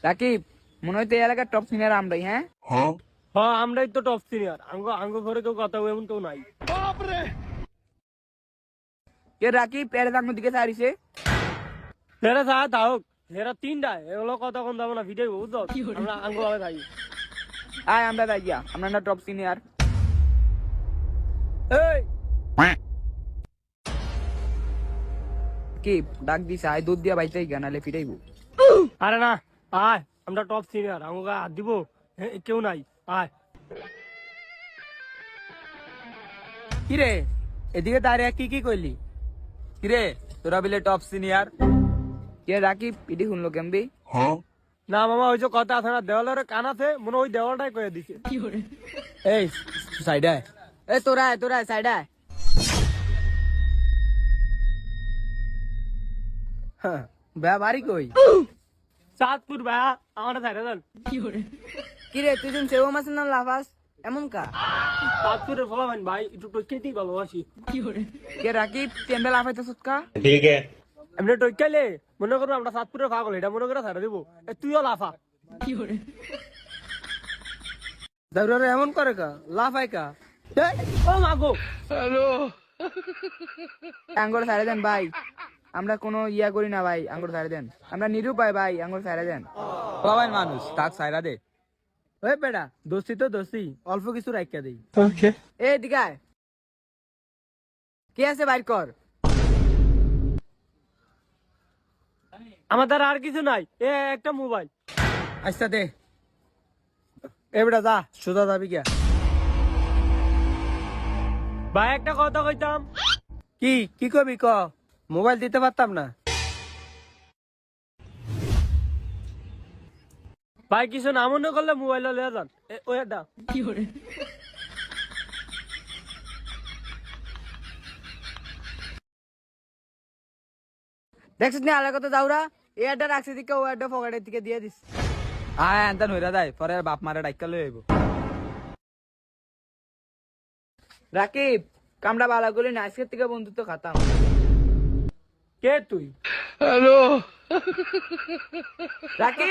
রাকিব, মনে হইতে এই এলাকার টপ সিনিয়র আমরাই। হ্যাঁ হ্যাঁ আমরাই তো টপ সিনিয়র। আঙ্গ ঘরে কেউ কথা এমন কেউ নাই। কে রাকিব এর দাঙ্গর দিকে সারিছে? হেরা যা থাক, হেরা তিনটা এগুলো কথা কোন যাবো না, ভিডিও বুঝছো? আমরা আঙ্গ ভাবে থাকি। আয় আমরা যাই গিয়া, আমরা না টপ সিনিয়র। এই কি ডাক দিছে, আয় দুধ দিয়া বাইতে গিয়া, নাহলে ফিরাইবো। আরে না, আয় আমরা টপ সিনিয়র, আঙ্গ গায়ে হাত দিব কেউ নাই। আয় কিরে এদিকে দাঁড়িয়ে কি কইলি? কিরে তোরা বিলে টপ সিনিয়র? কে রাকিব ইডি শুনলো কেমবি? না মামা, ওই যে কথা আছে না, দেওয়ালের কান আছে, মনে হয় ওই দেওয়ালটাই কয়ে দিছে। এই সাইডে এ তোরা সাইড আয়। বাড়ি কই? চাঁদপুর ভাইয়া, আমার সাইডে যান। কিরে তুই যেন সেও মাছের নাম লাফাস এমন কা? চাঁদপুরের ফলাফান ভাই, একটু টইকেতেই ভালোবাসি। কে রাকিব তুই এমনি লাফাইতে সুৎকা? এমনি টইকাইলে মনে করো আমরা চাঁদপুরের পাগল, এটা মনে করে ছাড়া দিব। তুইও লাফা। দাউরা এমন করে কা লাফাই কা? ও মাগো, আঙ্গুর সাইড দেন ভাই, আমরা কোনো ইয়া করি না ভাই, আঙ্গুর সাইড দেন, আমরা নিরুপায় ভাই, আঙ্গুর সাইড দেন। সবাই মানুষ তাক সাইরা দে। ওই বেটা দোস্তি তো দোস্তি, অল্প কিছু রাখা দেই। এ দিগায় কে আছে বাইর কর। আমাদের আর কিছু নাই, একটা মোবাইল। আচ্ছা দে। এ বেটা যা সোজা যাবি গিয়া। ভাই একটা কথা কইতাম। কি কবি ক? মোবাইল দিতে পারতাম না। ভাই কিছু না মনে করলে মোবাইল লয়ে যান। ওই একটা দেখছিস না আলাদা কথা যাওরা, এ একটা রাখছি দিকে, ও একটা পকেটের দিকে দিয়ে দিস। আয় আনতান হইরা দেয়, পরে বাপ মারে ডাইকা লই আইব। রাকিব কামড়া বালা গুলি না, আজকের থেকে বন্ধুত্ব খাতাম। কে তুই? রাকিব